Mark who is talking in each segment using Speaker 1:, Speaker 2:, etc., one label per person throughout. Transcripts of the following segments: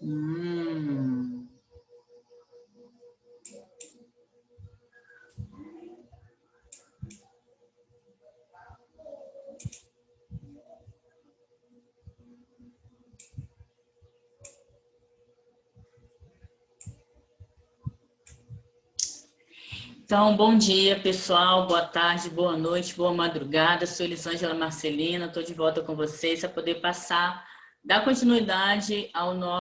Speaker 1: Hum. Então, bom dia, pessoal. Boa tarde, boa noite, boa madrugada. Sou Elisângela Marcelina, estou de volta com vocês para poder dar continuidade ao nosso.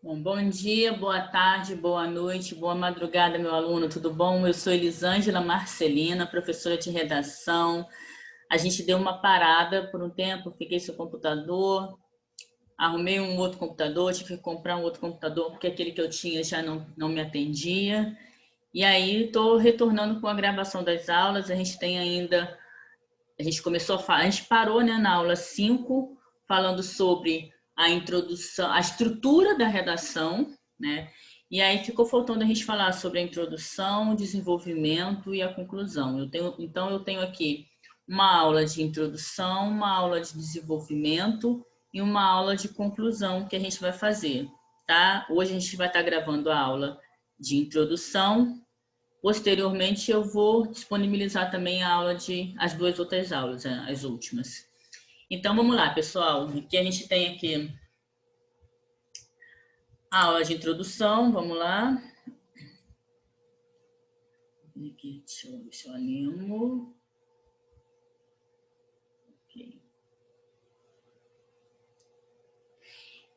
Speaker 1: Bom dia, boa tarde, boa noite, boa madrugada, meu aluno, tudo bom? Eu sou Elisângela Marcelina, professora de redação. A gente deu uma parada por um tempo, fiquei sem computador, arrumei um outro computador, tive que comprar um outro computador, porque aquele que eu tinha já não me atendia. E aí, estou retornando com a gravação das aulas, a gente parou, né, na aula 5, falando sobre a introdução, a estrutura da redação, né? E aí ficou faltando a gente falar sobre a introdução, o desenvolvimento e a conclusão. Então eu tenho aqui uma aula de introdução, uma aula de desenvolvimento e uma aula de conclusão que a gente vai fazer, tá? Hoje a gente vai estar gravando a aula de introdução. Posteriormente, eu vou disponibilizar também as duas outras aulas, as últimas. Então, vamos lá, pessoal. Aqui a gente tem aqui a aula de introdução, vamos lá. Aqui, deixa eu ver se eu animo. Okay.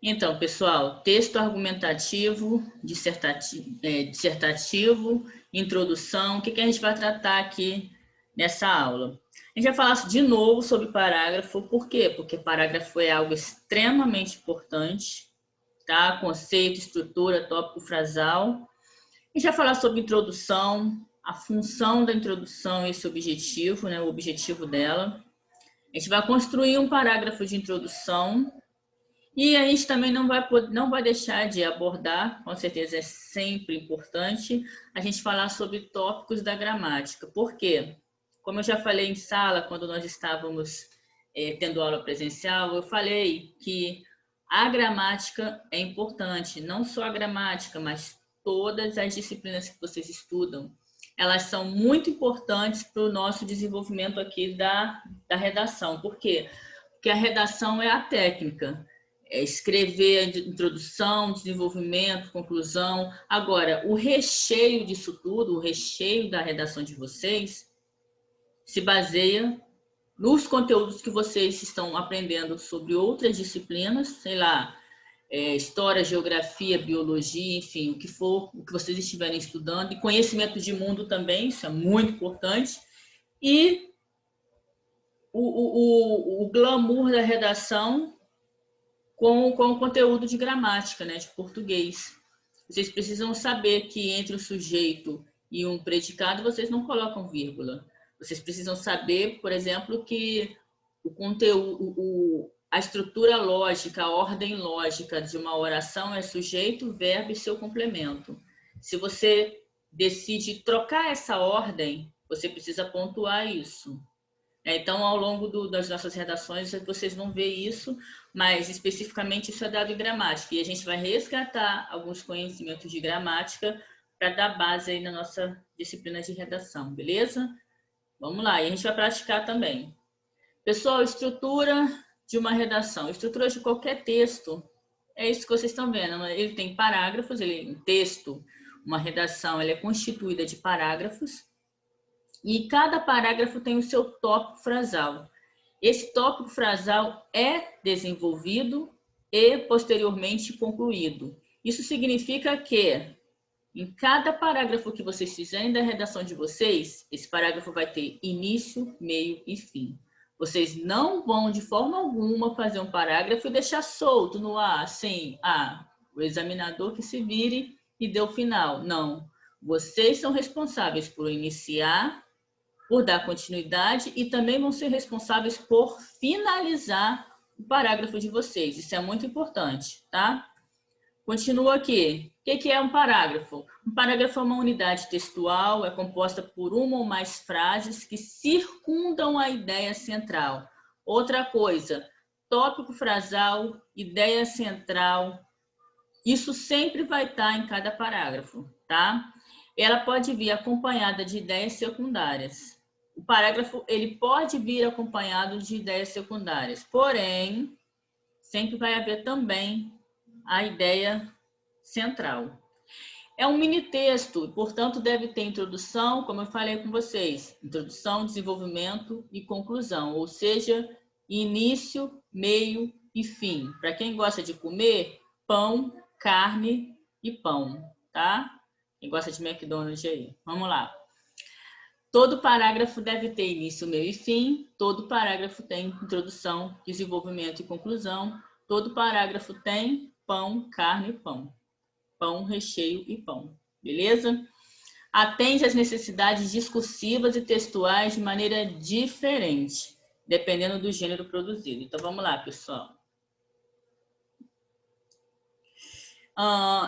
Speaker 1: Então, pessoal, texto argumentativo, dissertativo, introdução. O que a gente vai tratar aqui nessa aula? A gente vai falar de novo sobre parágrafo. Por quê? Porque parágrafo é algo extremamente importante, tá? Conceito, estrutura, tópico, frasal. A gente vai falar sobre introdução, a função da introdução e esse objetivo, né? O objetivo dela. A gente vai construir um parágrafo de introdução e a gente também não vai deixar de abordar, com certeza é sempre importante, a gente falar sobre tópicos da gramática. Por quê? Como eu já falei em sala, quando nós estávamos tendo aula presencial, eu falei que a gramática é importante, não só a gramática, mas todas as disciplinas que vocês estudam. Elas são muito importantes para o nosso desenvolvimento aqui da redação. Por quê? Porque a redação é a técnica. Escrever a introdução, desenvolvimento, conclusão. Agora, o recheio disso tudo, o recheio da redação de vocês, se baseia nos conteúdos que vocês estão aprendendo sobre outras disciplinas, sei lá, história, geografia, biologia, enfim, o que for, o que vocês estiverem estudando, e conhecimento de mundo também, isso é muito importante, e o glamour da redação com o conteúdo de gramática, né, de português. Vocês precisam saber que entre um sujeito e um predicado, vocês não colocam vírgula. Vocês precisam saber, por exemplo, que o conteúdo, a estrutura lógica, a ordem lógica de uma oração é sujeito, verbo e seu complemento. Se você decide trocar essa ordem, você precisa pontuar isso. Então, ao longo das nossas redações, vocês vão ver isso, mas especificamente isso é dado em gramática. E a gente vai resgatar alguns conhecimentos de gramática para dar base aí na nossa disciplina de redação, beleza? Vamos lá, e a gente vai praticar também. Pessoal, estrutura de uma redação, estrutura de qualquer texto, é isso que vocês estão vendo. Ele tem parágrafos, um texto, uma redação, ela é constituída de parágrafos, e cada parágrafo tem o seu tópico frasal. Esse tópico frasal é desenvolvido e posteriormente concluído. Isso significa que em cada parágrafo que vocês fizerem da redação de vocês, esse parágrafo vai ter início, meio e fim. Vocês não vão, de forma alguma, fazer um parágrafo e deixar solto no ar, assim, o examinador que se vire e dê o final. Não. Vocês são responsáveis por iniciar, por dar continuidade e também vão ser responsáveis por finalizar o parágrafo de vocês. Isso é muito importante, tá? Continua aqui. O que é um parágrafo? Um parágrafo é uma unidade textual, é composta por uma ou mais frases que circundam a ideia central. Outra coisa, tópico frasal, ideia central, isso sempre vai estar em cada parágrafo, tá? Ela pode vir acompanhada de ideias secundárias. O parágrafo, ele pode vir acompanhado de ideias secundárias, porém, sempre vai haver também a ideia central. É um mini texto, portanto, deve ter introdução, como eu falei com vocês, introdução, desenvolvimento e conclusão, ou seja, início, meio e fim. Para quem gosta de comer, pão, carne e pão, tá? Quem gosta de McDonald's aí. Vamos lá. Todo parágrafo deve ter início, meio e fim. Todo parágrafo tem introdução, desenvolvimento e conclusão. Todo parágrafo tem pão, carne e pão. Pão, recheio e pão. Beleza? Atende às necessidades discursivas e textuais de maneira diferente, dependendo do gênero produzido. Então, vamos lá, pessoal.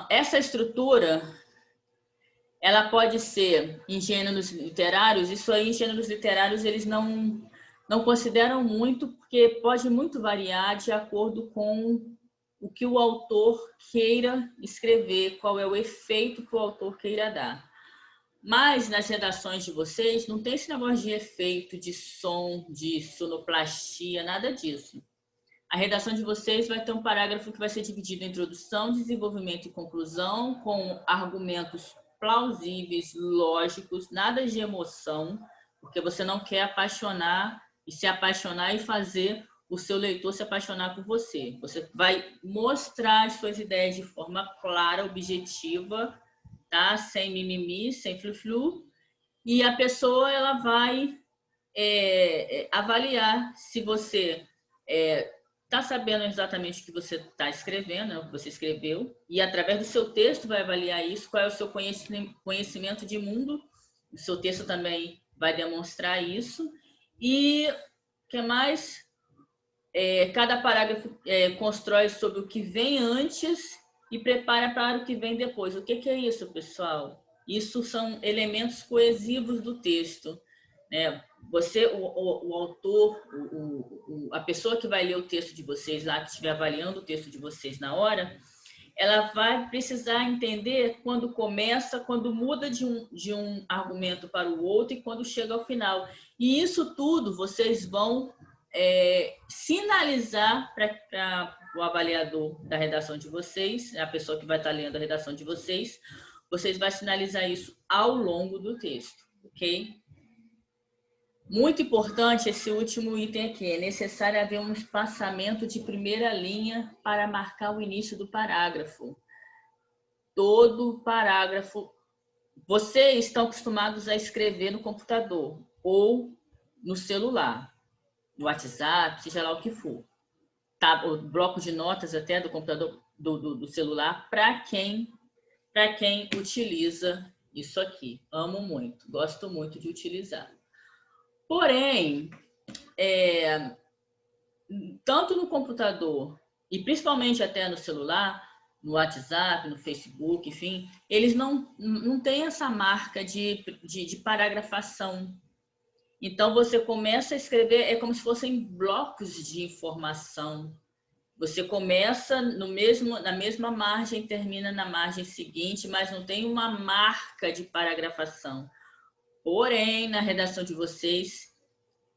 Speaker 1: Essa estrutura, ela pode ser em gêneros literários. Isso aí, em gêneros literários, eles não consideram muito, porque pode muito variar de acordo com o que o autor queira escrever, qual é o efeito que o autor queira dar. Mas nas redações de vocês não tem esse negócio de efeito, de som, de sonoplastia, nada disso. A redação de vocês vai ter um parágrafo que vai ser dividido em introdução, desenvolvimento e conclusão, com argumentos plausíveis, lógicos, nada de emoção, porque você não quer apaixonar e se apaixonar e fazer o seu leitor se apaixonar por você. Você vai mostrar as suas ideias de forma clara, objetiva, tá? Sem mimimi, sem flu-flu, e a pessoa ela vai avaliar se você está sabendo exatamente o que você está escrevendo, né, o que você escreveu, e através do seu texto vai avaliar isso, qual é o seu conhecimento de mundo. O seu texto também vai demonstrar isso. E o que mais? Cada parágrafo constrói sobre o que vem antes e prepara para o que vem depois. O que é isso, pessoal? Isso são elementos coesivos do texto, né? Você, o autor, a pessoa que vai ler o texto de vocês lá, que estiver avaliando o texto de vocês na hora, ela vai precisar entender quando começa, quando muda de um argumento para o outro e quando chega ao final. E isso tudo vocês vão sinalizar para o avaliador da redação de vocês, a pessoa que vai estar lendo a redação de vocês, vocês vão sinalizar isso ao longo do texto, ok? Muito importante esse último item aqui, é necessário haver um espaçamento de primeira linha para marcar o início do parágrafo. Todo parágrafo, vocês estão acostumados a escrever no computador ou no celular, no WhatsApp, seja lá o que for. Tá, o bloco de notas até do computador, do celular, para quem utiliza isso aqui. Amo muito, gosto muito de utilizar. Porém, tanto no computador e principalmente até no celular, no WhatsApp, no Facebook, enfim, eles não têm essa marca de paragrafação. Então, você começa a escrever, é como se fossem blocos de informação. Você começa na mesma margem, termina na margem seguinte, mas não tem uma marca de paragrafação. Porém, na redação de vocês,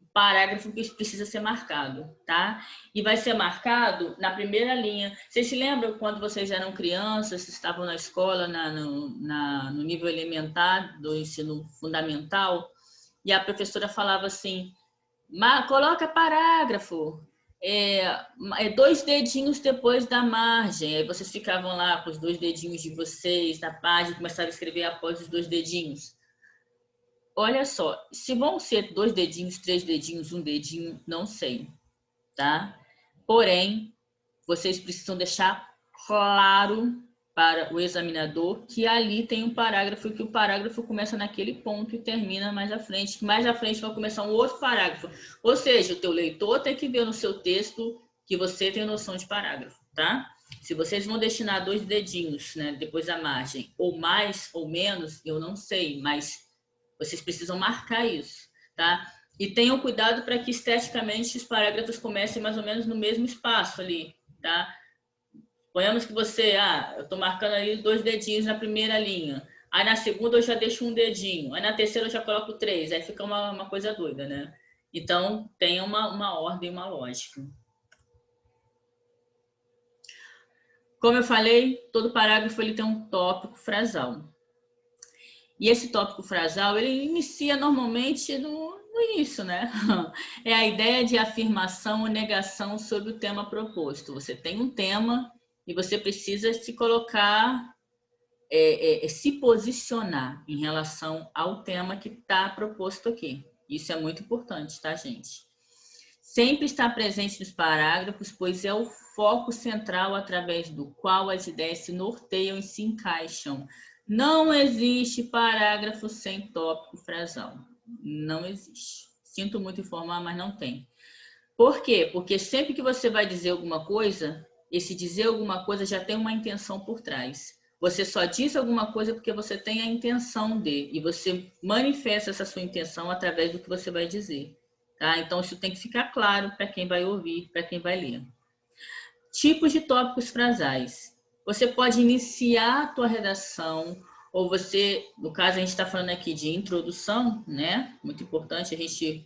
Speaker 1: o parágrafo precisa ser marcado, tá? E vai ser marcado na primeira linha. Vocês se lembram quando vocês eram crianças, estavam na escola, no nível elementar do ensino fundamental, e a professora falava assim, coloca parágrafo, 2 dedinhos depois da margem. Aí vocês ficavam lá com os 2 dedinhos de vocês na página, começavam a escrever após os 2 dedinhos. olha só, se vão ser 2 dedinhos, 3 dedinhos, 1 dedinho, não sei, tá? Porém, vocês precisam deixar claro para o examinador que ali tem um parágrafo, que o parágrafo começa naquele ponto e termina mais à frente, que mais à frente vai começar um outro parágrafo. Ou seja, o teu leitor tem que ver no seu texto que você tem noção de parágrafo, tá? Se vocês vão destinar 2 dedinhos, né, depois da margem, ou mais ou menos, eu não sei, mas vocês precisam marcar isso, tá? E tenham cuidado para que esteticamente os parágrafos comecem mais ou menos no mesmo espaço ali, tá? Ponhamos que você, eu estou marcando ali 2 dedinhos na primeira linha. Aí na segunda eu já deixo 1 dedinho. Aí na terceira eu já coloco 3. Aí fica uma coisa doida, né? Então, tem uma ordem, uma lógica. Como eu falei, todo parágrafo ele tem um tópico frasal. E esse tópico frasal, ele inicia normalmente no início, né? É a ideia de afirmação ou negação sobre o tema proposto. Você tem um tema e você precisa se colocar, se posicionar em relação ao tema que está proposto aqui. Isso é muito importante, tá, gente? Sempre está presente nos parágrafos, pois é o foco central através do qual as ideias se norteiam e se encaixam. Não existe parágrafo sem tópico frasal. Não existe. Sinto muito informar, mas não tem. Por quê? Porque sempre que você vai dizer alguma coisa, esse dizer alguma coisa já tem uma intenção por trás. Você só diz alguma coisa porque você tem a intenção de, e você manifesta essa sua intenção através do que você vai dizer. Tá? Então, isso tem que ficar claro para quem vai ouvir, para quem vai ler. Tipos de tópicos frasais. Você pode iniciar a tua redação, ou você, no caso, a gente está falando aqui de introdução, né? Muito importante a gente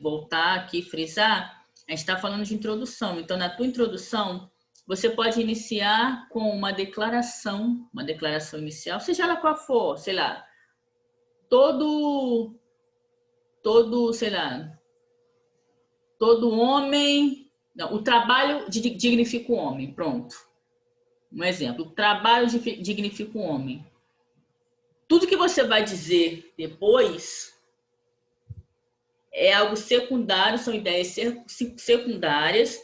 Speaker 1: voltar aqui, frisar. A gente está falando de introdução. Então, na tua introdução, você pode iniciar com uma declaração inicial, seja ela qual for, sei lá, todo, sei lá, todo homem... Não, o trabalho dignifica o homem, pronto. Um exemplo, o trabalho dignifica o homem. Tudo que você vai dizer depois é algo secundário, são ideias secundárias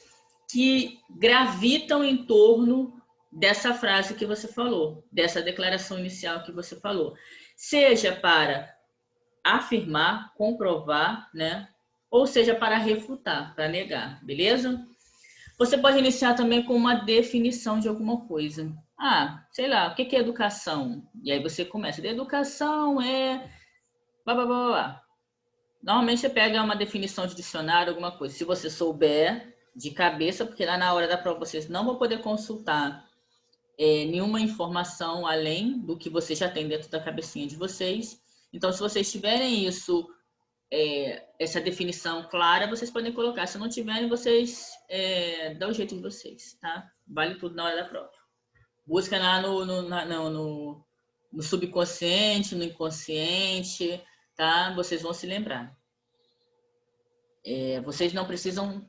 Speaker 1: que gravitam em torno dessa frase que você falou, dessa declaração inicial que você falou. Seja para afirmar, comprovar, né? Ou seja, para refutar, para negar, beleza? Você pode iniciar também com uma definição de alguma coisa. Sei lá, o que é educação? E aí você começa. Educação é... Blá, blá, blá, blá. Normalmente você pega uma definição de dicionário, alguma coisa. Se você souber de cabeça, porque lá na hora da prova vocês não vão poder consultar nenhuma informação além do que você já tem dentro da cabecinha de vocês. Então, se vocês tiverem isso... essa definição clara, vocês podem colocar. Se não tiverem, vocês dão o jeito de vocês, tá? Vale tudo na hora da prova. Busca lá no subconsciente, no inconsciente, tá? Vocês vão se lembrar. Vocês não precisam...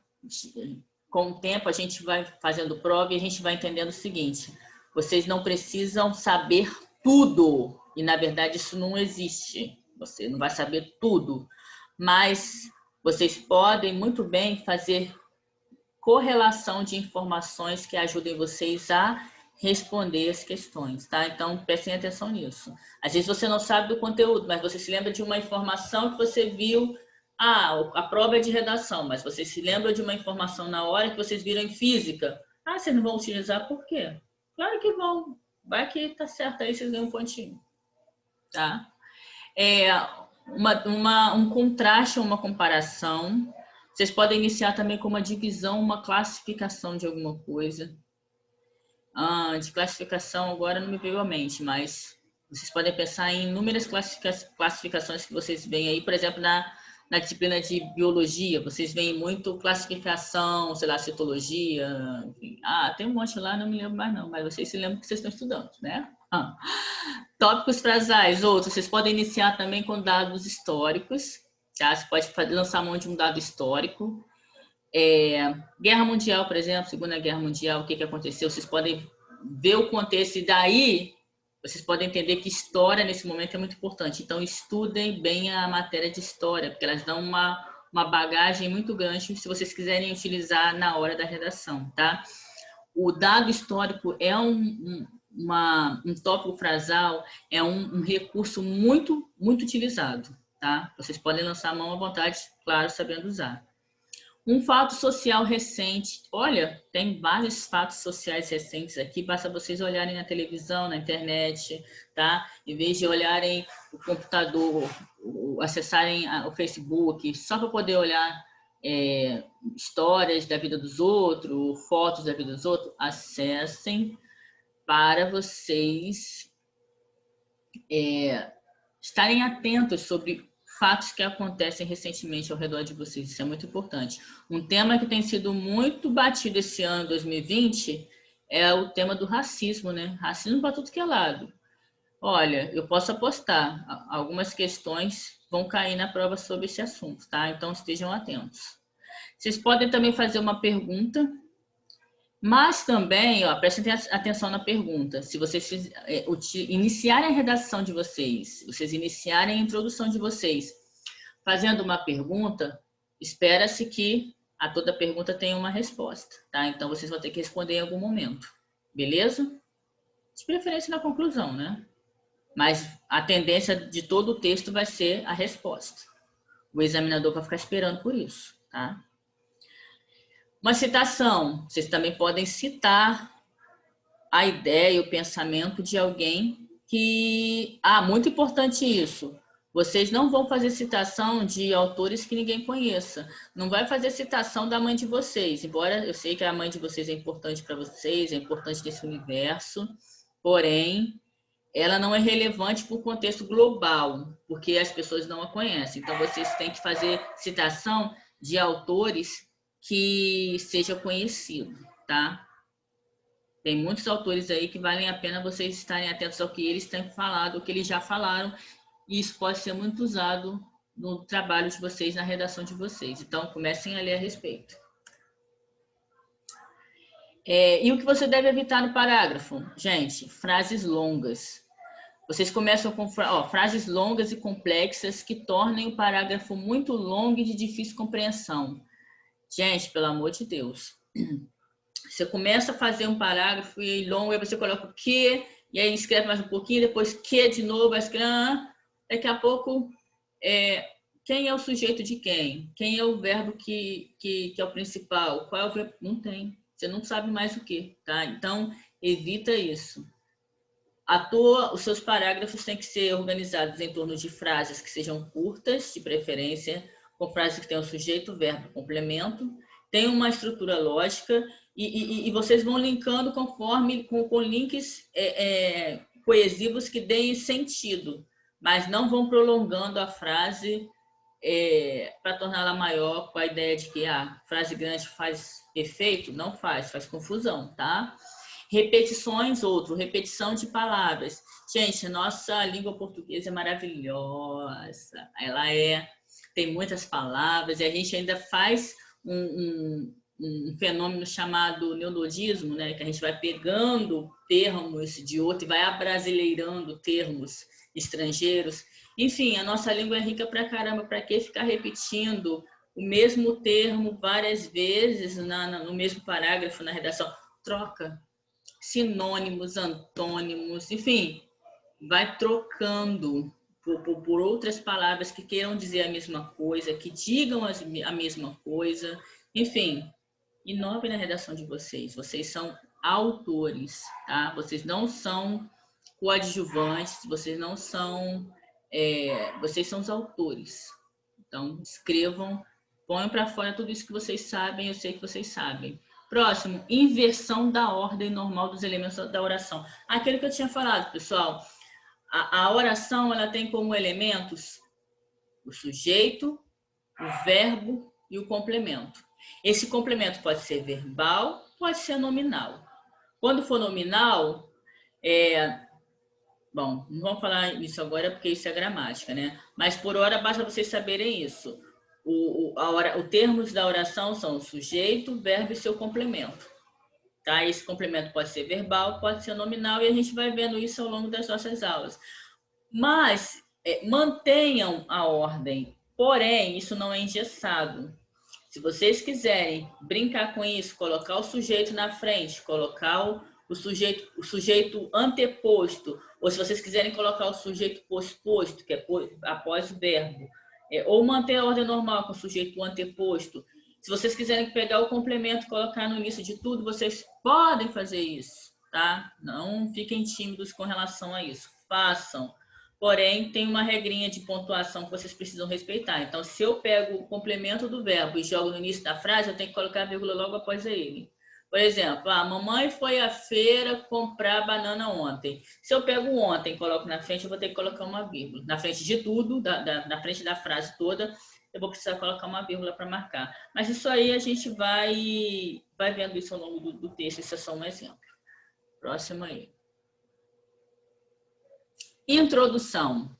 Speaker 1: Com o tempo, a gente vai fazendo prova e a gente vai entendendo o seguinte. Vocês não precisam saber tudo. E, na verdade, isso não existe. Você não vai saber tudo. Mas vocês podem muito bem fazer correlação de informações que ajudem vocês a responder as questões, tá? Então, prestem atenção nisso. Às vezes você não sabe do conteúdo, mas você se lembra de uma informação que você viu. A prova é de redação, mas você se lembra de uma informação na hora que vocês viram em física. Vocês não vão utilizar por quê? Claro que vão. Vai que tá certo aí, vocês ganham um pontinho. Tá? Um contraste ou uma comparação. Vocês podem iniciar também com uma divisão, uma classificação de alguma coisa. De classificação agora não me veio à mente, mas vocês podem pensar em inúmeras classificações que vocês veem aí, por exemplo, na disciplina de biologia, vocês veem muito classificação, sei lá, citologia, enfim. Tem um monte lá, não me lembro mais não, mas vocês se lembram que vocês estão estudando, né? Tópicos frasais, outros, vocês podem iniciar também com dados históricos, tá? Você pode lançar mão de um dado histórico. Guerra Mundial, por exemplo, Segunda Guerra Mundial, o que aconteceu, vocês podem ver o contexto e daí Vocês podem entender que história, nesse momento, é muito importante. Então, estudem bem a matéria de história, porque elas dão uma bagagem muito grande se vocês quiserem utilizar na hora da redação, tá? O dado histórico é um tópico frasal, é um recurso muito, muito utilizado, tá? Vocês podem lançar a mão à vontade, claro, sabendo usar. Um fato social recente. Olha, tem vários fatos sociais recentes aqui. Basta vocês olharem na televisão, na internet, tá? Em vez de olharem o computador, acessarem o Facebook, só para poder olhar histórias da vida dos outros, fotos da vida dos outros, acessem para vocês estarem atentos sobre fatos que acontecem recentemente ao redor de vocês. Isso é muito importante. Um tema que tem sido muito batido esse ano, 2020, é o tema do racismo, né? Racismo para tudo que é lado. Olha, eu posso apostar, algumas questões vão cair na prova sobre esse assunto, tá? Então estejam atentos. Vocês podem também fazer uma pergunta, mas também, prestem atenção na pergunta. Se vocês iniciarem a redação de vocês, vocês iniciarem a introdução de vocês fazendo uma pergunta, espera-se que a toda pergunta tenha uma resposta, tá? Então, vocês vão ter que responder em algum momento, beleza? De preferência na conclusão, né? Mas a tendência de todo o texto vai ser a resposta. O examinador vai ficar esperando por isso, tá? Uma citação, vocês também podem citar a ideia, o pensamento de alguém que... muito importante isso. Vocês não vão fazer citação de autores que ninguém conheça. Não vai fazer citação da mãe de vocês, embora eu sei que a mãe de vocês é importante para vocês, é importante nesse universo, porém, ela não é relevante para o contexto global, porque as pessoas não a conhecem. Então, vocês têm que fazer citação de autores que seja conhecido, tá? Tem muitos autores aí que valem a pena vocês estarem atentos ao que eles têm falado, o que eles já falaram, e isso pode ser muito usado no trabalho de vocês, na redação de vocês. Então, comecem a ler a respeito. E o que você deve evitar no parágrafo? Gente, frases longas. Vocês começam com frases longas e complexas que tornem o parágrafo muito longo e de difícil compreensão. Gente, pelo amor de Deus. Você começa a fazer um parágrafo e longo, aí você coloca o que, e aí escreve mais um pouquinho, depois que de novo, vai escrever, daqui a pouco, quem é o sujeito de quem? Quem é o verbo que é o principal? Qual é o verbo? Não tem. Você não sabe mais o que, tá? Então, evita isso. Os seus parágrafos têm que ser organizados em torno de frases que sejam curtas, de preferência, com frases que tenham sujeito, verbo, complemento, tem uma estrutura lógica e vocês vão linkando conforme com links coesivos que deem sentido, mas não vão prolongando a frase para torná-la maior com a ideia de que a frase grande faz efeito. Não faz confusão, tá? Repetições, repetição de palavras. Gente, a nossa língua portuguesa é maravilhosa. Ela tem muitas palavras e a gente ainda faz um fenômeno chamado neologismo, né? Que a gente vai pegando termos de outro e vai abrasileirando termos estrangeiros. Enfim, a nossa língua é rica pra caramba. Para que ficar repetindo o mesmo termo várias vezes no mesmo parágrafo, na redação? Troca sinônimos, antônimos, enfim, vai trocando por outras palavras que queiram dizer a mesma coisa, que digam a mesma coisa, enfim, inovem na redação de vocês. Vocês são autores, tá? Vocês não são coadjuvantes, vocês não são... vocês são os autores. Então, escrevam, ponham para fora tudo isso que vocês sabem, eu sei que vocês sabem. Próximo, inversão da ordem normal dos elementos da oração. Aquilo que eu tinha falado, pessoal. A oração, ela tem como elementos o sujeito, o verbo e o complemento. Esse complemento pode ser verbal, pode ser nominal. Quando for nominal, bom, não vamos falar isso agora porque isso é gramática, né? Mas por hora basta vocês saberem isso. Os termos da oração são o sujeito, o verbo e seu complemento. Tá? Esse complemento pode ser verbal, pode ser nominal, e a gente vai vendo isso ao longo das nossas aulas. Mas mantenham a ordem, porém, isso não é engessado. Se vocês quiserem brincar com isso, colocar o sujeito na frente, colocar o sujeito anteposto, ou se vocês quiserem colocar o sujeito posposto, que é após o verbo, ou manter a ordem normal com o sujeito anteposto. Se vocês quiserem pegar o complemento e colocar no início de tudo, vocês podem fazer isso, tá? Não fiquem tímidos com relação a isso. Façam. Porém, tem uma regrinha de pontuação que vocês precisam respeitar. Então, se eu pego o complemento do verbo e jogo no início da frase, eu tenho que colocar a vírgula logo após ele. Por exemplo, a mamãe foi à feira comprar banana ontem. Se eu pego ontem e coloco na frente, eu vou ter que colocar uma vírgula. Na frente de tudo, na frente da frase toda, eu vou precisar colocar uma vírgula para marcar. Mas isso aí a gente vai vendo isso ao longo do texto. Isso é só um exemplo. Próximo aí. Introdução.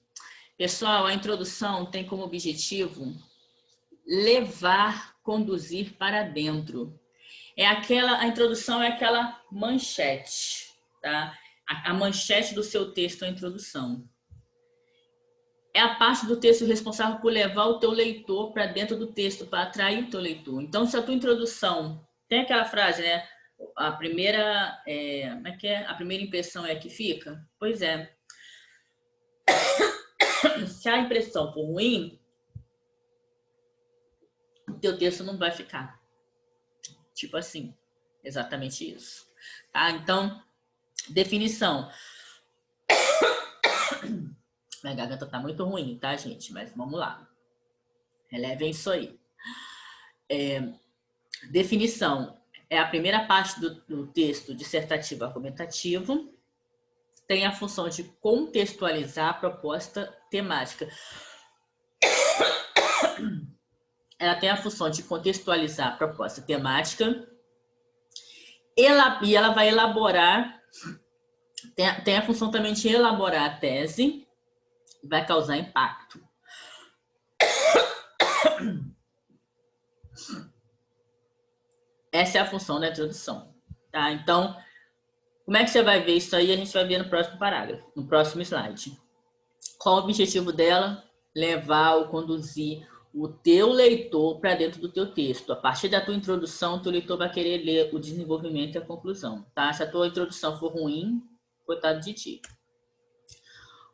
Speaker 1: Pessoal, a introdução tem como objetivo levar, conduzir para dentro. A introdução é aquela manchete, tá? A manchete do seu texto é a introdução. É a parte do texto responsável por levar o teu leitor para dentro do texto, para atrair o teu leitor. Então, se a tua introdução tem aquela frase, né? A primeira, como é que é? A primeira impressão é a que fica? Pois é. Se a impressão for ruim, o teu texto não vai ficar. Tipo assim, exatamente isso. Tá? Então, definição. Minha garganta tá muito ruim, tá, gente? Mas vamos lá. Relevem isso aí. Definição. É a primeira parte do texto dissertativo argumentativo. Tem a função de contextualizar a proposta temática. Ela tem a função de contextualizar a proposta temática e ela vai elaborar, tem a função também de elaborar a tese, vai causar impacto. Essa é a função da introdução, tá? Então, como é que você vai ver isso aí? A gente vai ver no próximo parágrafo, no próximo slide. Qual o objetivo dela? Levar ou conduzir o teu leitor para dentro do teu texto. A partir da tua introdução, o teu leitor vai querer ler o desenvolvimento e a conclusão, tá? Se a tua introdução for ruim, coitado de ti.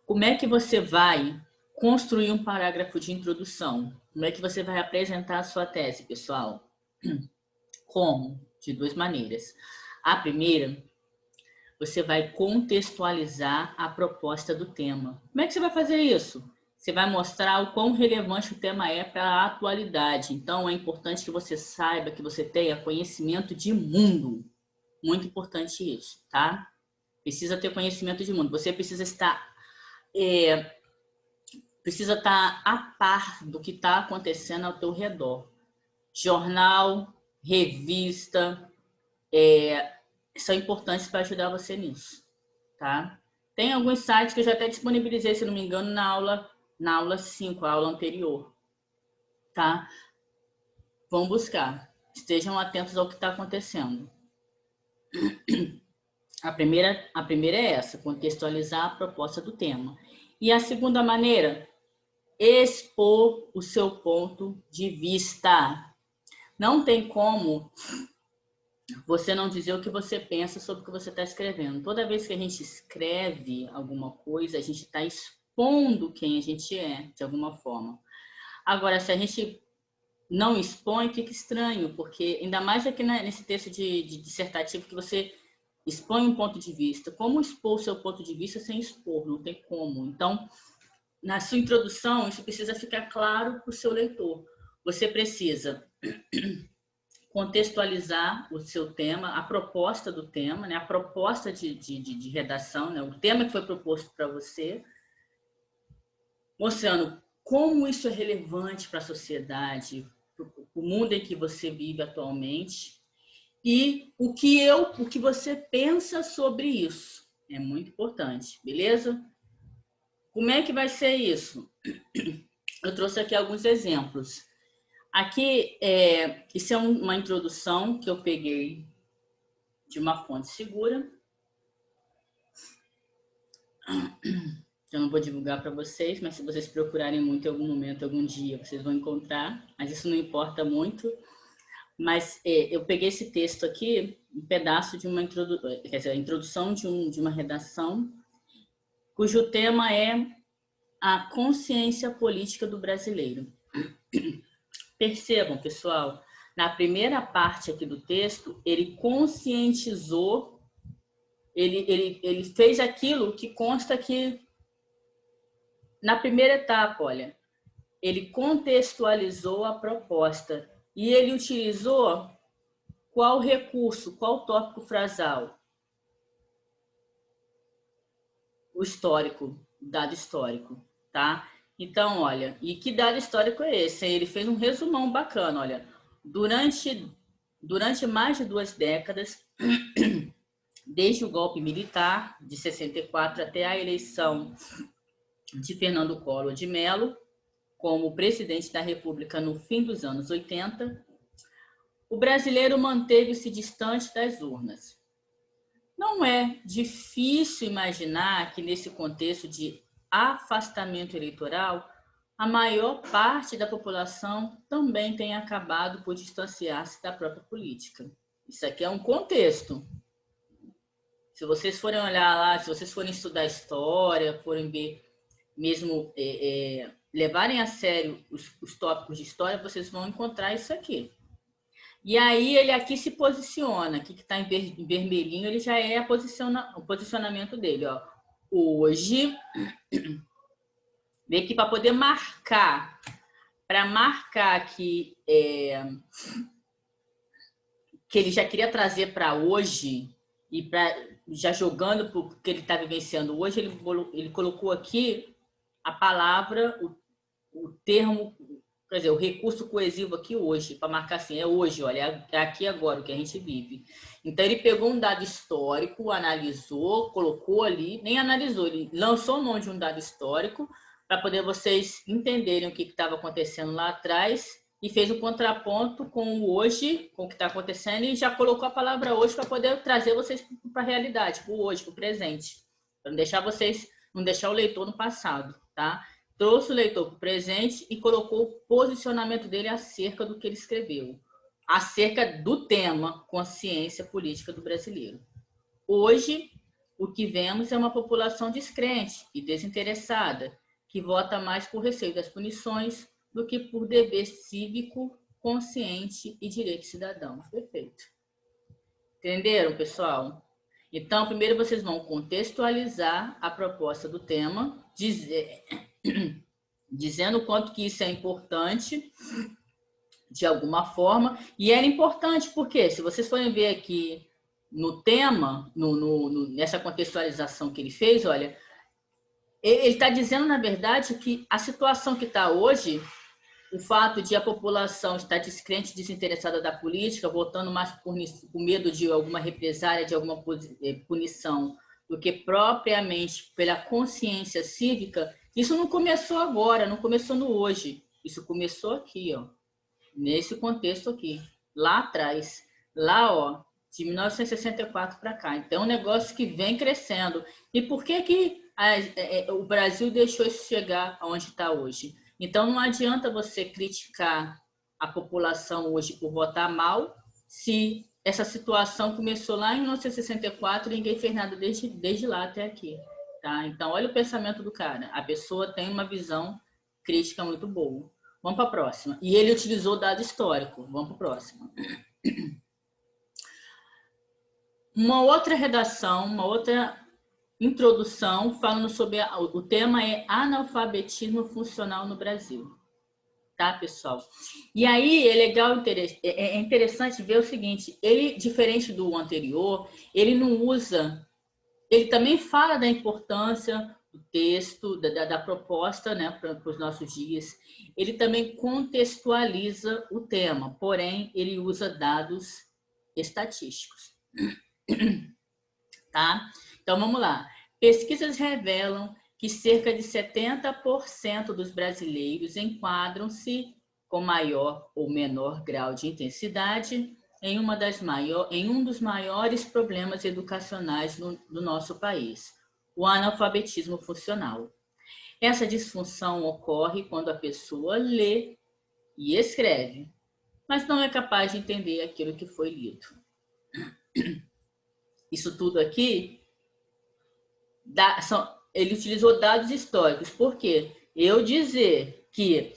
Speaker 1: Como é que você vai construir um parágrafo de introdução? Como é que você vai apresentar a sua tese, pessoal? Como? De duas maneiras. A primeira, você vai contextualizar a proposta do tema. Como é que você vai fazer isso? Você vai mostrar o quão relevante o tema é para a atualidade. Então, é importante que você saiba, que você tenha conhecimento de mundo. Muito importante isso, tá? Precisa ter conhecimento de mundo. Você precisa estar a par do que está acontecendo ao teu redor. Jornal, revista, são importantes para ajudar você nisso, tá? Tem alguns sites que eu já até disponibilizei, se não me engano, na aula 5, a aula anterior, tá? Vão buscar. Estejam atentos ao que está acontecendo. A primeira é essa, contextualizar a proposta do tema. E a segunda maneira, expor o seu ponto de vista. Não tem como você não dizer o que você pensa sobre o que você está escrevendo. Toda vez que a gente escreve alguma coisa, a gente está expondo quem a gente é, de alguma forma. Agora, se a gente não expõe, fica estranho, porque ainda mais aqui nesse texto de dissertativo que você expõe um ponto de vista. Como expor o seu ponto de vista sem expor? Não tem como. Então, na sua introdução, isso precisa ficar claro para o seu leitor. Você precisa contextualizar o seu tema, a proposta do tema, né? A proposta de redação, né? O tema que foi proposto para você, mostrando como isso é relevante para a sociedade, para o mundo em que você vive atualmente, e o que você pensa sobre isso. É muito importante, beleza? Como é que vai ser isso? Eu trouxe aqui alguns exemplos. Aqui, isso é uma introdução que eu peguei de uma fonte segura. Eu não vou divulgar para vocês, mas se vocês procurarem muito em algum momento, algum dia, vocês vão encontrar, mas isso não importa muito. Mas eu peguei esse texto aqui, um pedaço de uma introdução de uma redação, cujo tema é a consciência política do brasileiro. Percebam, pessoal, na primeira parte aqui do texto, ele conscientizou, ele fez aquilo que consta aqui na primeira etapa, olha. Ele contextualizou a proposta e ele utilizou qual recurso, qual tópico frasal? O histórico, o dado histórico, tá? Então, olha, e que dado histórico é esse? Ele fez um resumão bacana, olha. Durante mais de 2 décadas, desde o golpe militar de 64 até a eleição de Fernando Collor de Mello como presidente da República no fim dos anos 80, o brasileiro manteve-se distante das urnas. Não é difícil imaginar que, nesse contexto de afastamento eleitoral, a maior parte da população também tenha acabado por distanciar-se da própria política. Isso aqui é um contexto. Se vocês forem olhar lá, se vocês forem estudar história, forem ver mesmo levarem a sério os tópicos de história, vocês vão encontrar isso aqui. E aí ele aqui se posiciona, aqui que está em vermelhinho, ele já é o posicionamento dele. Ó. Hoje, vem aqui para poder marcar, que ele já queria trazer para hoje, e já jogando porque ele está vivenciando hoje, ele colocou aqui a palavra, o termo, quer dizer, o recurso coesivo aqui hoje, para marcar assim, é hoje, olha, é aqui agora o que a gente vive. Então, ele pegou um dado histórico, analisou, colocou ali, nem analisou, ele lançou mão de um dado histórico para poder vocês entenderem o que estava acontecendo lá atrás e fez um contraponto com o hoje, com o que está acontecendo, e já colocou a palavra hoje para poder trazer vocês para a realidade, para o hoje, para o presente, para não deixar o leitor no passado, tá? Trouxe o leitor para o presente e colocou o posicionamento dele acerca do que ele escreveu, acerca do tema consciência política do brasileiro. Hoje, o que vemos é uma população descrente e desinteressada, que vota mais por receio das punições do que por dever cívico, consciente e direito cidadão. Perfeito. Entenderam, pessoal? Então, primeiro vocês vão contextualizar a proposta do tema, dizendo o quanto que isso é importante, de alguma forma, e era importante porque, se vocês forem ver aqui no tema, nessa contextualização que ele fez, olha, ele está dizendo, na verdade, que a situação que está hoje, o fato de a população estar descrente, desinteressada da política, votando mais por medo de alguma represália, de alguma punição, do que propriamente pela consciência cívica, isso não começou agora, não começou no hoje. Isso começou aqui, ó, nesse contexto aqui, lá atrás, lá, ó, de 1964 para cá. Então, é um negócio que vem crescendo. E por que o Brasil deixou isso chegar aonde está hoje? Então, não adianta você criticar a população hoje por votar mal, se essa situação começou lá em 1964 e ninguém fez nada desde lá até aqui. Tá? Então, olha o pensamento do cara. A pessoa tem uma visão crítica muito boa. Vamos para a próxima. E ele utilizou dado histórico. Vamos para a próxima. Uma outra redação, uma outra introdução falando sobre o tema é analfabetismo funcional no Brasil, tá, pessoal? E aí é legal, é interessante ver o seguinte, ele, diferente do anterior, ele não usa, ele também fala da importância do texto, da proposta, né, para os nossos dias, ele também contextualiza o tema, porém ele usa dados estatísticos, tá? Então, vamos lá. Pesquisas revelam que cerca de 70% dos brasileiros enquadram-se com maior ou menor grau de intensidade em um dos maiores problemas educacionais do nosso país, o analfabetismo funcional. Essa disfunção ocorre quando a pessoa lê e escreve, mas não é capaz de entender aquilo que foi lido. Isso tudo aqui, ele utilizou dados históricos. Por quê? Eu dizer que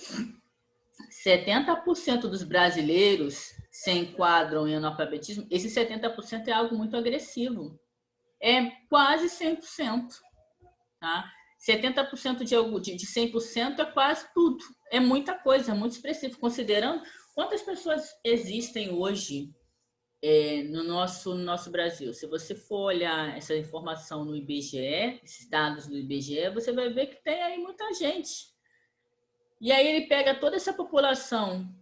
Speaker 1: 70% dos brasileiros se enquadram em analfabetismo, esse 70% é algo muito agressivo. É quase 100%. Tá? 70% de 100% é quase tudo. É muita coisa, é muito expressivo, considerando quantas pessoas existem hoje no nosso Brasil. Se você for olhar essa informação no IBGE, esses dados do IBGE, você vai ver que tem aí muita gente. E aí ele pega toda essa população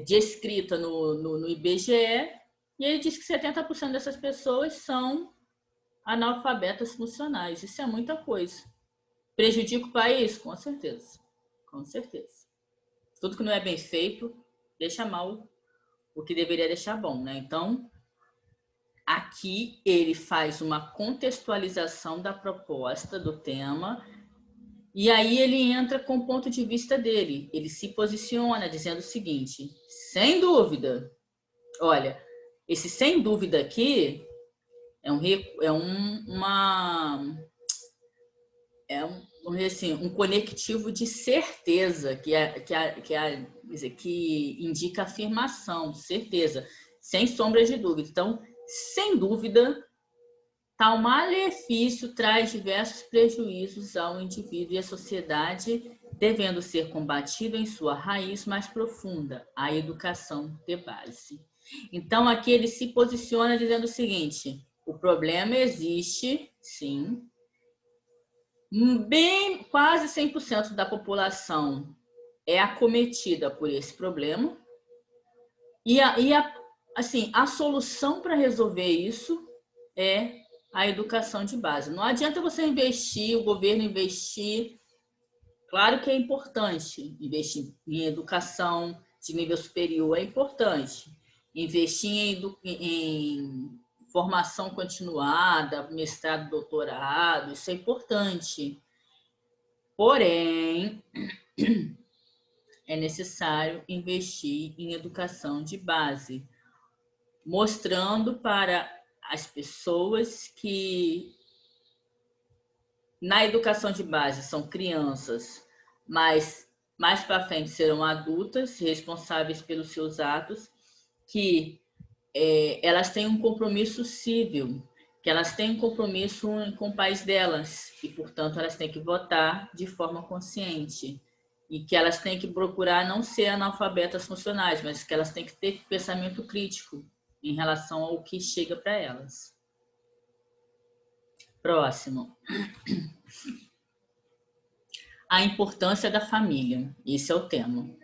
Speaker 1: descrita no IBGE e ele diz que 70% dessas pessoas são analfabetas funcionais. Isso é muita coisa. Prejudica o país? Com certeza. Com certeza. Tudo que não é bem feito deixa mal o que deveria deixar bom, né? Então, aqui ele faz uma contextualização da proposta, do tema, e aí ele entra com o ponto de vista dele. Ele se posiciona dizendo o seguinte: sem dúvida, olha, esse sem dúvida aqui um conectivo de certeza, que indica afirmação, certeza, sem sombra de dúvida. Então, sem dúvida, tal malefício traz diversos prejuízos ao indivíduo e à sociedade, devendo ser combatido em sua raiz mais profunda, a educação de base. Então, aqui ele se posiciona dizendo o seguinte: o problema existe, sim. Quase 100% da população é acometida por esse problema. Assim, a solução para resolver isso é a educação de base. Não adianta você investir, o governo investir. Claro que é importante investir em educação de nível superior, é importante. Investir em formação continuada, mestrado, doutorado, isso é importante. Porém, é necessário investir em educação de base, mostrando para as pessoas que na educação de base são crianças, mas mais para frente serão adultas, responsáveis pelos seus atos, que elas têm um compromisso civil, que elas têm um compromisso com o país delas e, portanto, elas têm que votar de forma consciente e que elas têm que procurar não ser analfabetas funcionais, mas que elas têm que ter pensamento crítico em relação ao que chega para elas. Próximo. A importância da família. Esse é o tema.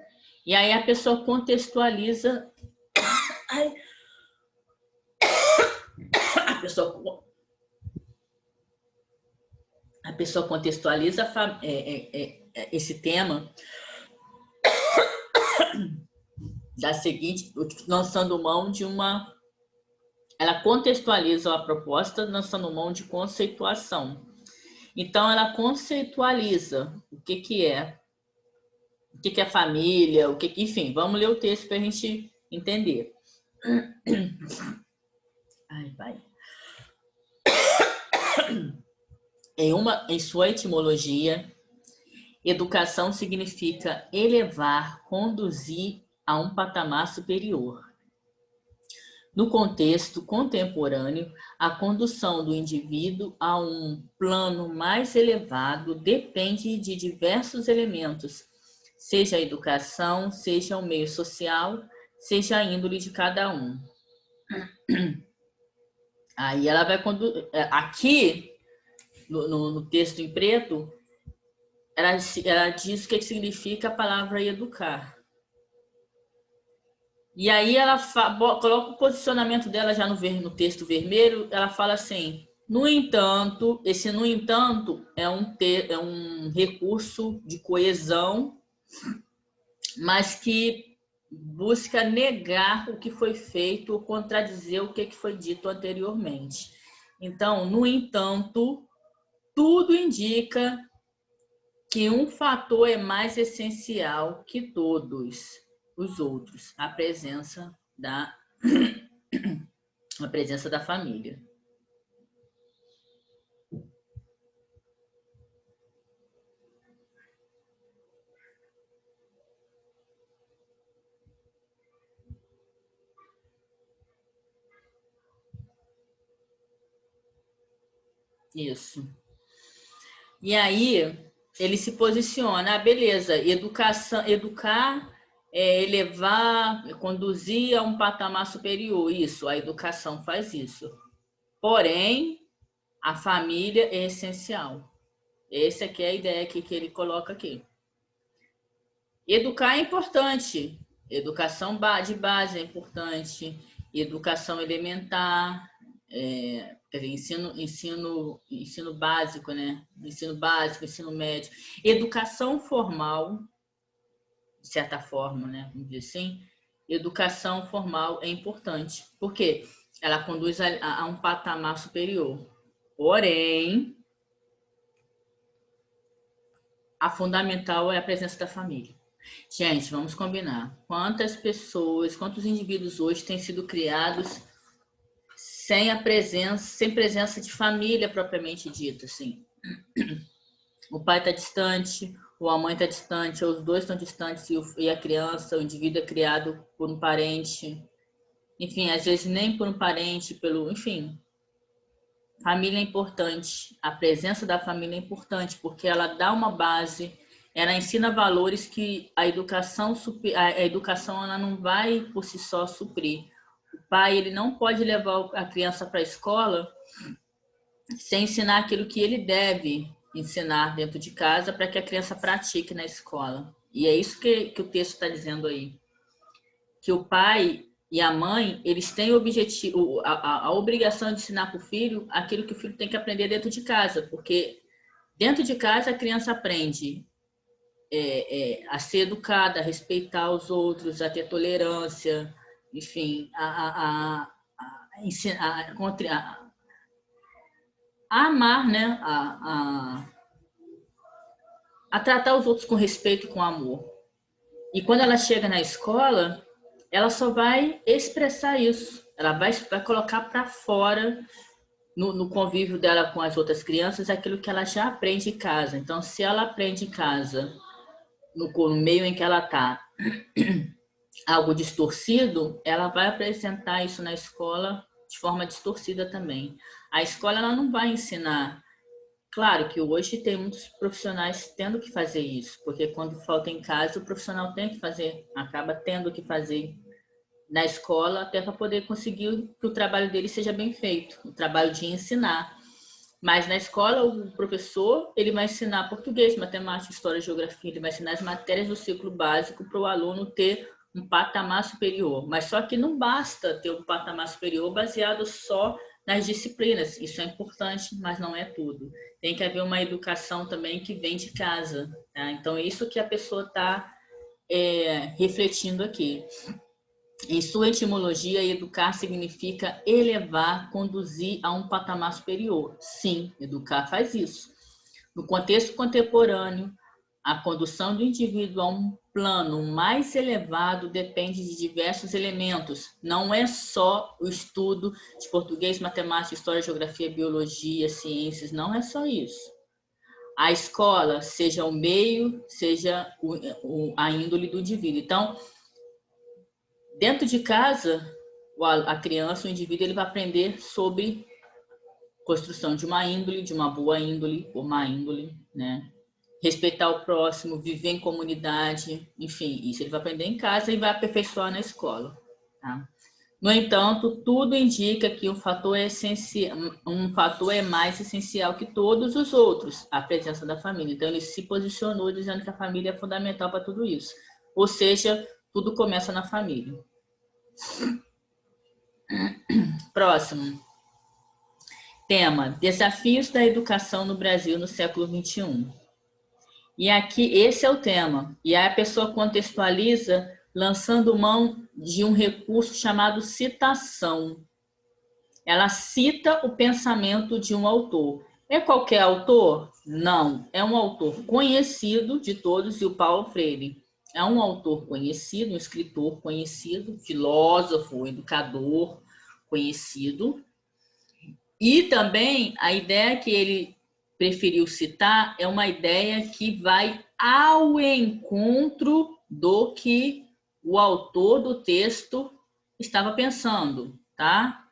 Speaker 1: E aí a pessoa contextualiza... A pessoa contextualiza esse tema da seguinte, lançando mão de uma... Ela contextualiza a proposta lançando mão de conceituação. Então, ela conceitualiza o que é família, enfim, vamos ler o texto para a gente entender. Vai. Em sua etimologia, educação significa elevar, conduzir a um patamar superior. No contexto contemporâneo, a condução do indivíduo a um plano mais elevado depende de diversos elementos, seja a educação, seja o meio social, seja a índole de cada um. Aí ela vai conduzir. Aqui, no texto em preto, ela diz o que significa a palavra educar. E aí ela coloca o posicionamento dela já no texto vermelho, ela fala assim: no entanto, esse no entanto é um recurso de coesão, mas que busca negar o que foi feito ou contradizer o que foi dito anteriormente. Então, no entanto, tudo indica que um fator é mais essencial que todos os outros, a presença da família. Isso. E aí ele se posiciona, beleza, educar elevar, conduzir a um patamar superior. Isso, a educação faz isso. Porém, a família é essencial. Essa aqui é a ideia que ele coloca aqui. Educar é importante. Educação de base é importante. Educação elementar, quer dizer, ensino básico, né? Ensino básico, ensino médio. Educação formal, de certa forma, né? Vamos dizer assim. Educação formal é importante. Por quê? Ela conduz a um patamar superior. Porém, a fundamental é a presença da família. Gente, vamos combinar. Quantas pessoas, quantos indivíduos hoje têm sido criados sem presença de família propriamente dita, assim. O pai está distante, ou a mãe está distante, ou os dois estão distantes e a criança, o indivíduo é criado por um parente. Enfim, às vezes nem por um parente, enfim. Família é importante, a presença da família é importante, porque ela dá uma base, ela ensina valores que a educação ela não vai por si só suprir. O pai, ele não pode levar a criança para a escola sem ensinar aquilo que ele deve ensinar dentro de casa para que a criança pratique na escola. E é isso que o texto está dizendo aí. Que o pai e a mãe, eles têm o objetivo, a obrigação de ensinar para o filho aquilo que o filho tem que aprender dentro de casa, porque dentro de casa a criança aprende a ser educada, a respeitar os outros, a ter tolerância, enfim, a amar, né? A tratar os outros com respeito e com amor. E quando ela chega na escola, ela só vai expressar isso. Ela vai colocar para fora, no convívio dela com as outras crianças, aquilo que ela já aprende em casa. Então, se ela aprende em casa, no meio em que ela está, algo distorcido, ela vai apresentar isso na escola de forma distorcida também. A escola ela não vai ensinar. Claro que hoje tem muitos profissionais tendo que fazer isso, porque quando falta em casa, o profissional tem que fazer, acaba tendo que fazer na escola, até para poder conseguir que o trabalho dele seja bem feito, o trabalho de ensinar. Mas na escola, o professor ele vai ensinar português, matemática, história, geografia, ele vai ensinar as matérias do ciclo básico para o aluno ter um patamar superior. Mas só que não basta ter um patamar superior baseado só nas disciplinas. Isso é importante, mas não é tudo. Tem que haver uma educação também que vem de casa. Tá? Então, é isso que a pessoa está refletindo aqui. Em sua etimologia, educar significa elevar, conduzir a um patamar superior. Sim, educar faz isso. No contexto contemporâneo, a condução do indivíduo a um plano mais elevado depende de diversos elementos. Não é só o estudo de português, matemática, história, geografia, biologia, ciências. Não é só isso. A escola, seja o meio, seja a índole do indivíduo. Então, dentro de casa, a criança, o indivíduo, ele vai aprender sobre construção de uma índole, de uma boa índole ou má índole, né? Respeitar o próximo, viver em comunidade, enfim, isso ele vai aprender em casa e vai aperfeiçoar na escola. Tá? No entanto, tudo indica que um fator é mais essencial que todos os outros, a presença da família. Então, ele se posicionou dizendo que a família é fundamental para tudo isso. Ou seja, tudo começa na família. Próximo. Tema: Desafios da educação no Brasil no século XXI. E aqui, esse é o tema. E aí a pessoa contextualiza lançando mão de um recurso chamado citação. Ela cita o pensamento de um autor. É qualquer autor? Não. É um autor conhecido de todos, e o Paulo Freire é um autor conhecido, um escritor conhecido, filósofo, educador conhecido. E também a ideia que ele preferiu citar é uma ideia que vai ao encontro do que o autor do texto estava pensando, tá?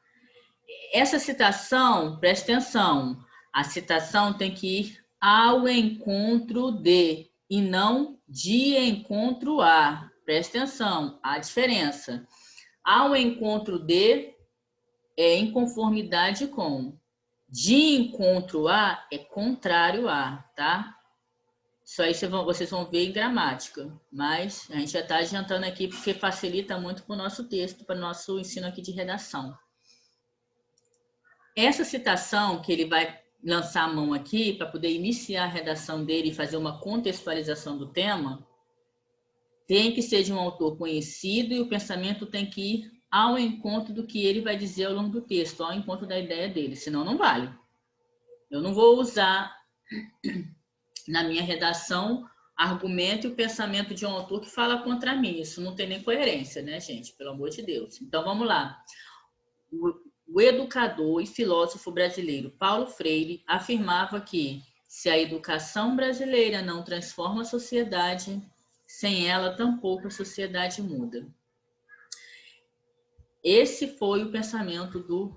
Speaker 1: Essa citação, preste atenção, a citação tem que ir ao encontro de e não de encontro a. Preste atenção, a diferença. Ao encontro de é em conformidade com. De encontro a é contrário a, tá? Isso aí vocês vão ver em gramática, mas a gente já está adiantando aqui porque facilita muito para o nosso texto, para o nosso ensino aqui de redação. Essa citação que ele vai lançar a mão aqui para poder iniciar a redação dele e fazer uma contextualização do tema, tem que ser de um autor conhecido e o pensamento tem que ir ao encontro do que ele vai dizer ao longo do texto, ao encontro da ideia dele, senão não vale. Eu não vou usar na minha redação argumento e o pensamento de um autor que fala contra mim. Isso não tem nem coerência, né, gente? Pelo amor de Deus. Então, vamos lá. O educador e filósofo brasileiro Paulo Freire afirmava que se a educação brasileira não transforma a sociedade, sem ela tampouco a sociedade muda. Esse foi o pensamento do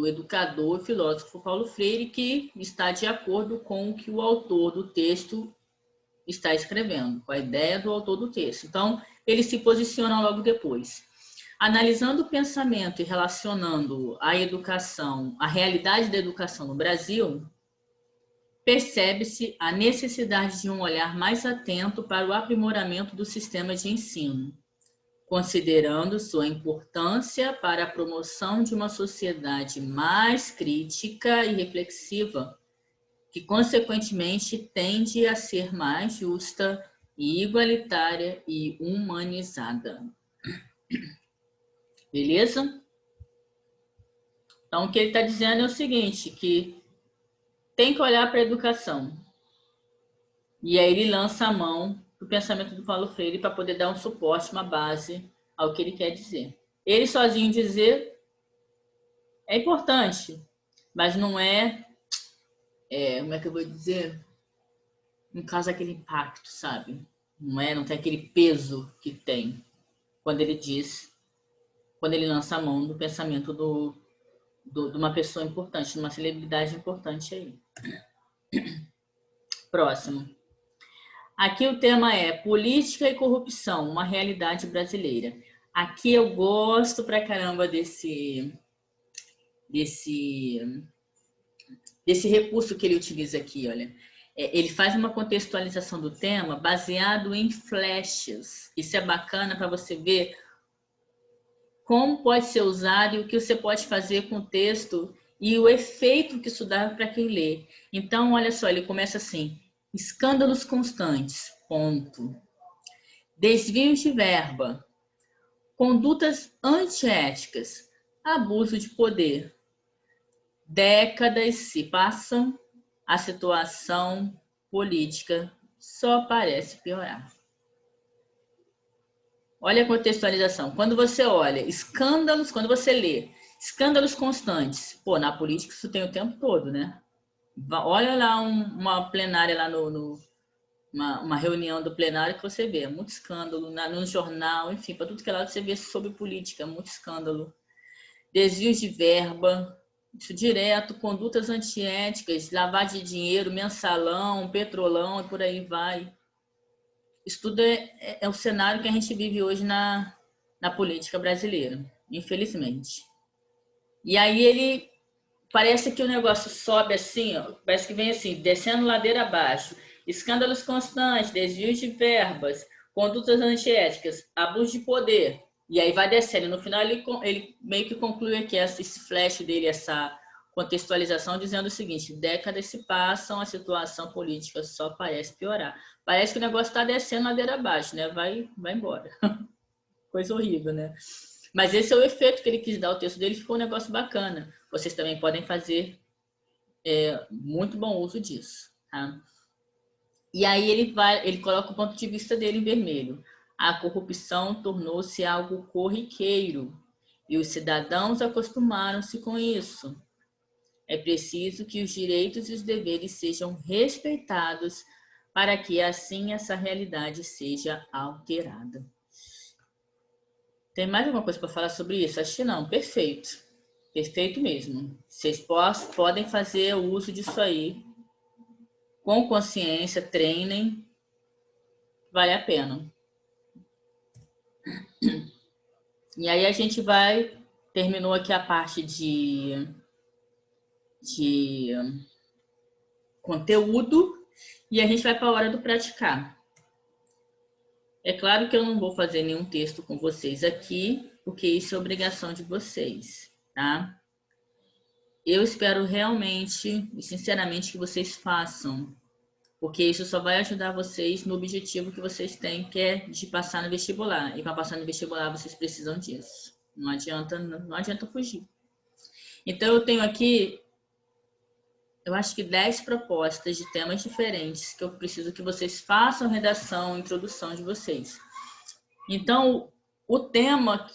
Speaker 1: educador e filósofo Paulo Freire, que está de acordo com o que o autor do texto está escrevendo, com a ideia do autor do texto. Então, ele se posiciona logo depois. Analisando o pensamento e relacionando a educação, a realidade da educação no Brasil, percebe-se a necessidade de um olhar mais atento para o aprimoramento do sistema de ensino, considerando sua importância para a promoção de uma sociedade mais crítica e reflexiva, que, consequentemente, tende a ser mais justa e igualitária e humanizada. Beleza? Então, o que ele está dizendo é o seguinte, que tem que olhar para a educação. E aí ele lança a mão do pensamento do Paulo Freire para poder dar um suporte, uma base ao que ele quer dizer. Ele sozinho dizer é importante, mas não como é que eu vou dizer? Não causa aquele impacto, sabe? Não tem aquele peso que tem quando ele lança a mão do pensamento de uma pessoa importante, de uma celebridade importante aí. Próximo. Aqui o tema é política e corrupção, uma realidade brasileira. Aqui eu gosto pra caramba desse recurso que ele utiliza aqui, olha. Ele faz uma contextualização do tema baseado em flashes. Isso é bacana para você ver como pode ser usado e o que você pode fazer com o texto e o efeito que isso dá para quem lê. Então, olha só, ele começa assim: escândalos constantes, ponto. Desvios de verba, condutas antiéticas, abuso de poder. Décadas se passam, a situação política só parece piorar. Olha a contextualização. Quando você olha escândalos, quando você lê escândalos constantes, na política isso tem o tempo todo, né? Olha lá uma plenária lá uma reunião do plenário que você vê, muito escândalo, no jornal, enfim, para tudo que é lado você vê sobre política, muito escândalo. Desvios de verba, isso direto, condutas antiéticas, lavagem de dinheiro, mensalão, petrolão e por aí vai. Isso tudo é o cenário que a gente vive hoje na política brasileira, infelizmente. E aí parece que o negócio sobe assim, parece que vem assim, descendo ladeira abaixo. Escândalos constantes, desvios de verbas, condutas antiéticas, abuso de poder. E aí vai descendo. No final ele meio que conclui aqui esse flash dele, essa contextualização dizendo o seguinte: décadas se passam, a situação política só parece piorar. Parece que o negócio está descendo ladeira abaixo, né? Vai embora. Coisa horrível, né? Mas esse é o efeito que ele quis dar ao texto dele, ficou um negócio bacana. Vocês também podem fazer muito bom uso disso, tá? E aí ele coloca o ponto de vista dele em vermelho. A corrupção tornou-se algo corriqueiro e os cidadãos acostumaram-se com isso. É preciso que os direitos e os deveres sejam respeitados para que assim essa realidade seja alterada. Tem mais alguma coisa para falar sobre isso? Acho que não. Perfeito. Perfeito mesmo. Vocês podem fazer o uso disso aí com consciência, treinem, vale a pena. E aí a gente terminou aqui a parte de conteúdo e a gente vai para a hora do praticar. É claro que eu não vou fazer nenhum texto com vocês aqui, porque isso é obrigação de vocês, tá? Eu espero realmente e sinceramente que vocês façam, porque isso só vai ajudar vocês no objetivo que vocês têm, que é de passar no vestibular. E para passar no vestibular, vocês precisam disso. Não adianta fugir. Então, eu tenho aqui, eu acho que 10 propostas de temas diferentes que eu preciso que vocês façam redação, introdução de vocês. Então, o tema,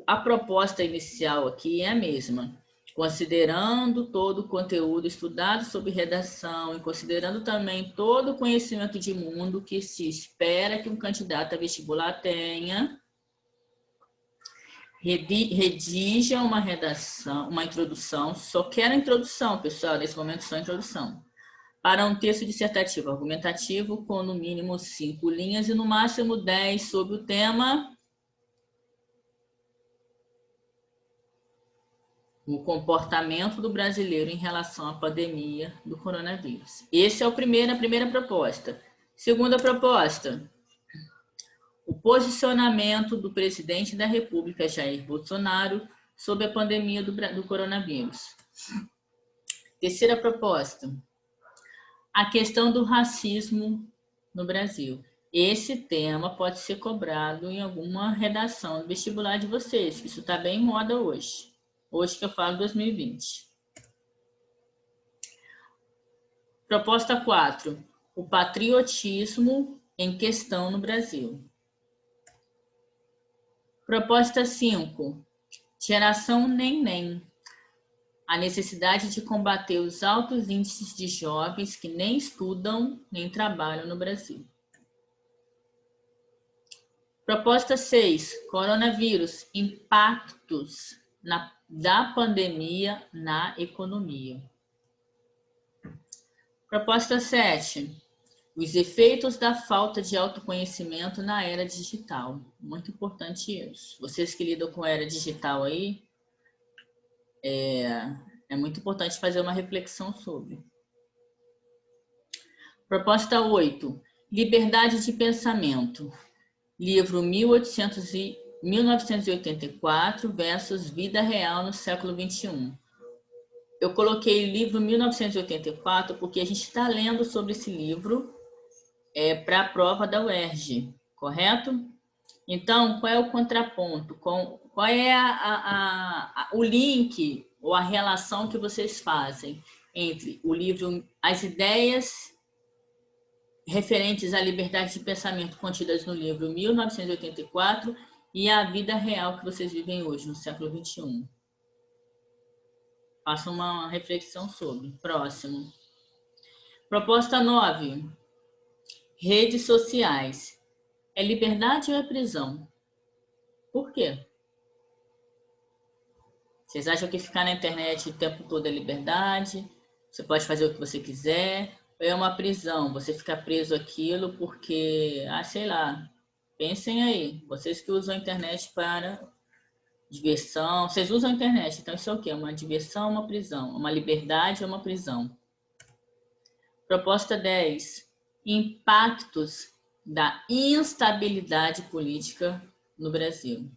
Speaker 1: a proposta inicial aqui é a mesma. Considerando todo o conteúdo estudado sobre redação e considerando também todo o conhecimento de mundo que se espera que um candidato a vestibular tenha, redija uma redação, uma introdução, só quero a introdução, pessoal, nesse momento só a introdução, para um texto dissertativo argumentativo com no mínimo 5 linhas e no máximo 10 sobre o tema o comportamento do brasileiro em relação à pandemia do coronavírus. Essa é a primeira proposta. Segunda proposta, o posicionamento do presidente da República, Jair Bolsonaro, sobre a pandemia do coronavírus. Terceira proposta, a questão do racismo no Brasil. Esse tema pode ser cobrado em alguma redação do vestibular de vocês, que isso está bem em moda hoje. Hoje que eu falo 2020. Proposta 4. O patriotismo em questão no Brasil. Proposta 5. Geração Neném. A necessidade de combater os altos índices de jovens que nem estudam nem trabalham no Brasil. Proposta 6. Coronavírus. Impactos da pandemia na economia. Proposta 7. Os efeitos da falta de autoconhecimento na era digital. Muito importante isso. Vocês que lidam com a era digital aí, é muito importante fazer uma reflexão sobre. Proposta 8. Liberdade de pensamento. Livro 1984 versus Vida Real no século XXI. Eu coloquei o livro 1984 porque a gente está lendo sobre esse livro para a prova da UERJ, correto? Então, qual é o contraponto? Qual é o link ou a relação que vocês fazem entre o livro, as ideias referentes à liberdade de pensamento contidas no livro 1984 e a vida real que vocês vivem hoje, no século XXI? Faça uma reflexão sobre. Próximo. Proposta 9. Redes sociais. É liberdade ou é prisão? Por quê? Vocês acham que ficar na internet o tempo todo é liberdade? Você pode fazer o que você quiser? Ou é uma prisão? Você fica preso àquilo porque, sei lá, pensem aí. Vocês que usam a internet para diversão. Vocês usam a internet, então isso é o quê? Uma diversão ou uma prisão? Uma liberdade ou uma prisão? Proposta 10. Impactos da instabilidade política no Brasil.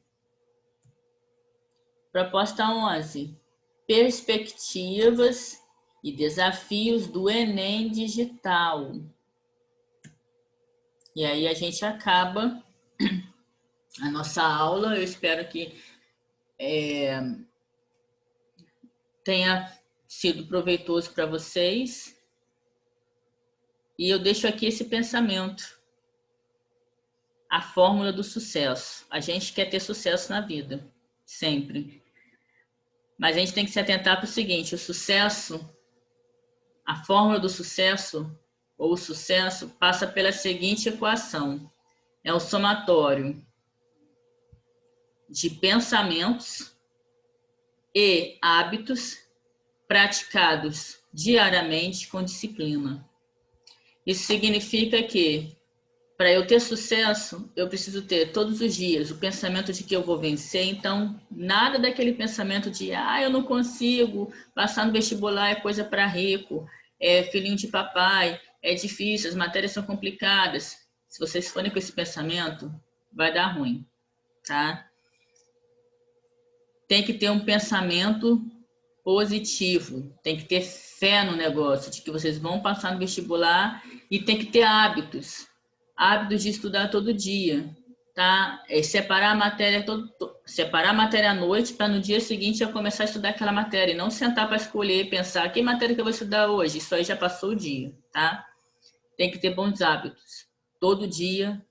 Speaker 1: Proposta 11. perspectivas e desafios do Enem digital. E aí a gente acaba a nossa aula. Eu espero que tenha sido proveitoso para vocês. E eu deixo aqui esse pensamento. A fórmula do sucesso. A gente quer ter sucesso na vida, sempre. Mas a gente tem que se atentar para o seguinte, o sucesso, a fórmula do sucesso, ou o sucesso, passa pela seguinte equação. É o somatório de pensamentos e hábitos praticados diariamente com disciplina. Isso significa que, para eu ter sucesso, eu preciso ter todos os dias o pensamento de que eu vou vencer. Então, nada daquele pensamento de eu não consigo, passar no vestibular é coisa para rico, é filhinho de papai, é difícil, as matérias são complicadas. Se vocês forem com esse pensamento, vai dar ruim, tá? Tem que ter um pensamento positivo, tem que ter fé no negócio, de que vocês vão passar no vestibular, e tem que ter hábitos de estudar todo dia, tá? Separar a matéria à noite para no dia seguinte eu começar a estudar aquela matéria e não sentar para escolher e pensar que matéria que eu vou estudar hoje, isso aí já passou o dia, tá? Tem que ter bons hábitos, todo dia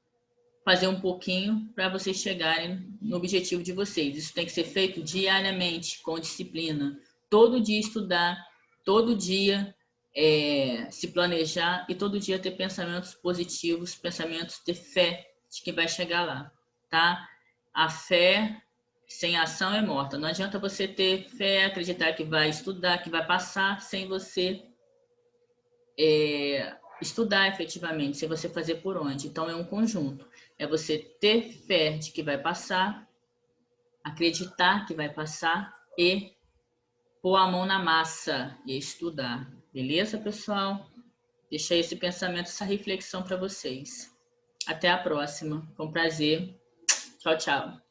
Speaker 1: fazer um pouquinho para vocês chegarem no objetivo de vocês. Isso tem que ser feito diariamente, com disciplina. Todo dia estudar, todo dia se planejar e todo dia ter pensamentos positivos, pensamentos de fé de que vai chegar lá, tá? A fé sem ação é morta. Não adianta você ter fé, acreditar que vai estudar, que vai passar, sem você estudar efetivamente, sem você fazer por onde. Então, é um conjunto. É você ter fé de que vai passar, acreditar que vai passar e pôr a mão na massa e estudar. Beleza, pessoal? Deixei esse pensamento, essa reflexão para vocês. Até a próxima. Foi um prazer. Tchau, tchau.